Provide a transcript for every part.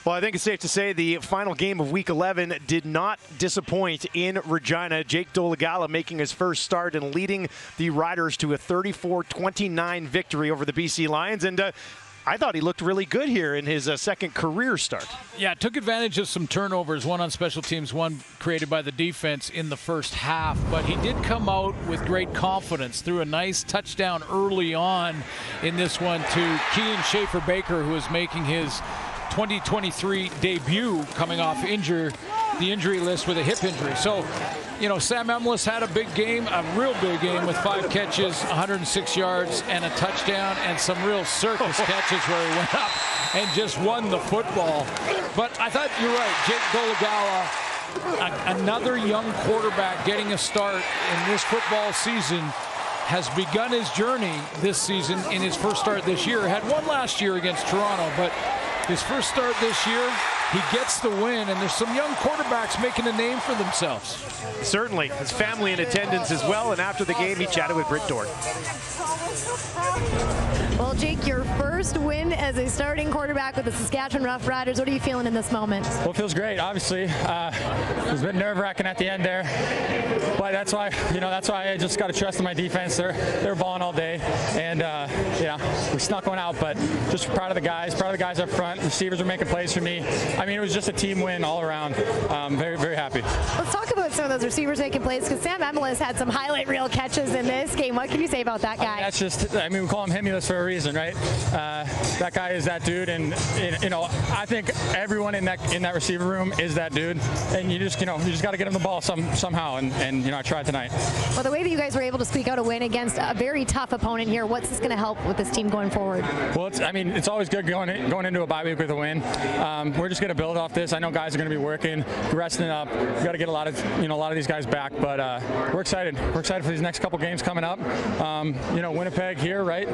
Well, I think it's safe to say the final game of Week 11 did not disappoint in Regina. Jake Dolegala making his first start and leading the Riders to a 34-29 victory over the BC Lions. And I thought he looked really good here in his second career start. Yeah, took advantage of some turnovers, one on special teams, one created by the defense in the first half. But he did come out with great confidence, threw a nice touchdown early on in this one to Kean Schaefer-Baker, who is making his 2023 debut coming off the injury list with a hip injury. So, you know, Sam Emilus had a big game, a real big game with 5 catches, 106 yards, and a touchdown, and some real circus catches where he went up and just won the football. But I thought you're right, Jake Dolegala, another young quarterback getting a start in this football season, has begun his journey this season in his first start this year. Had one last year against Toronto, but his first start this year, he gets the win, and there's some young quarterbacks making a name for themselves. Certainly. His family in attendance as well, and after the game, he chatted with Britt Dort. Well, Jake, your first win as a starting quarterback with the Saskatchewan Roughriders. What are you feeling in this moment? Well, it feels great, obviously. It was a bit nerve-wracking at the end there, but that's why I just got to trust in my defense. They're balling all day, and we snuck one out, but just proud of the guys up front. Receivers are making plays for me. I mean, it was just a team win all around. Very, very happy. Let's talk about some of those receivers making plays, because Sam Emilus had some highlight reel catches in this game. What can you say about that guy? We call him Himulus for a reason, right? That guy is that dude, and I think everyone in that receiver room is that dude, and you just got to get him the ball somehow, and I tried tonight. Well, the way that you guys were able to squeak out a win against a very tough opponent here, what's this going to help with this team going forward? Well, it's always good going into a bye week with a win. We're just going to build off this. I know guys are going to be working, resting up. We got to get a lot of these guys back, but we're excited. We're excited for these next couple games coming up. Winnipeg here, right?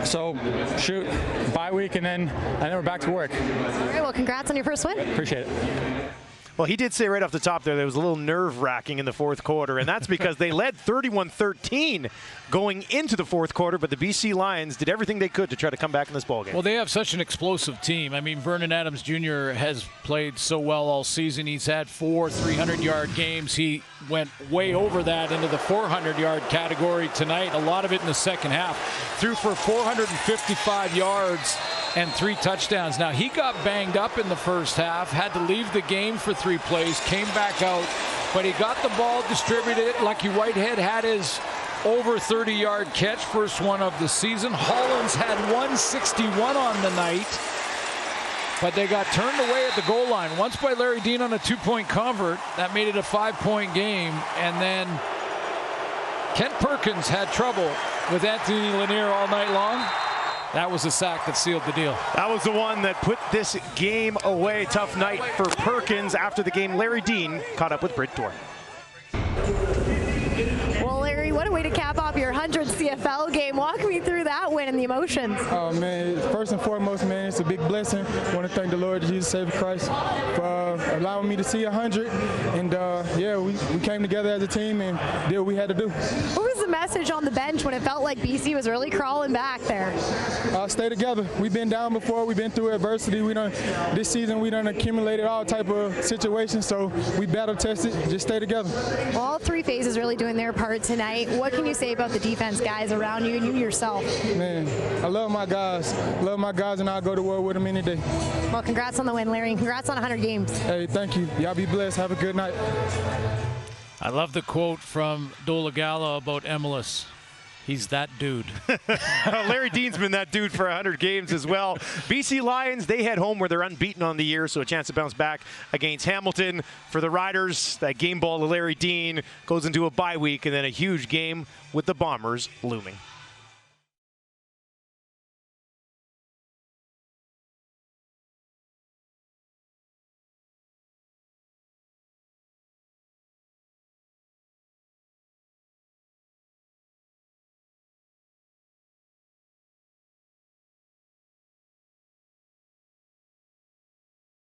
So shoot, bye week, and then we're back to work. All right, well, congrats on your first win. Appreciate it. Well, he did say right off the top there was a little nerve-wracking in the fourth quarter, and that's because they led 31-13 going into the fourth quarter, but the BC Lions did everything they could to try to come back in this ballgame. Well, they have such an explosive team. I mean, Vernon Adams Jr. has played so well all season. He's had 4 300-yard games. He went way over that into the 400-yard category tonight, a lot of it in the second half. Threw for 455 yards and 3 touchdowns. Now, he got banged up in the first half, had to leave the game for 3 plays, came back out, but he got the ball distributed. Lucky Whitehead had his over 30-yard catch, first one of the season. Hollins had 161 on the night, but they got turned away at the goal line. Once by Larry Dean on a 2-point convert. That made it a 5-point game. And then Kent Perkins had trouble with Anthony Lanier all night long. That was the sack that sealed the deal. That was the one that put this game away. Tough night for Perkins. After the game, Larry Dean caught up with Britt Dort. Well, Larry, what a way to cap off your 100th CFL game. Walk me through that win and the emotions. Oh, man, first and foremost, man, it's a big blessing. I want to thank the Lord Jesus, Savior Christ, for allowing me to see 100. And, we came together as a team and did what we had to do. What was the message on the bench when it felt like BC was really crawling back there? Stay together. We've been down before. We've been through adversity. This season we done accumulated all type of situations, so we battle tested. Just stay together. Well, all 3 phases really doing their part tonight. What can you say about the defense guys around you and you yourself? Man, I love my guys. And I'll go to war with them any day. Well, congrats on the win, Larry. Congrats on 100 games. Hey, thank you. Y'all be blessed. Have a good night. I love the quote from Dolegala about Emilus. He's that dude. Larry Dean's been that dude for 100 games as well. BC Lions, they head home where they're unbeaten on the year, so a chance to bounce back against Hamilton. For the Riders, that game ball to Larry Dean goes into a bye week, and then a huge game with the Bombers looming.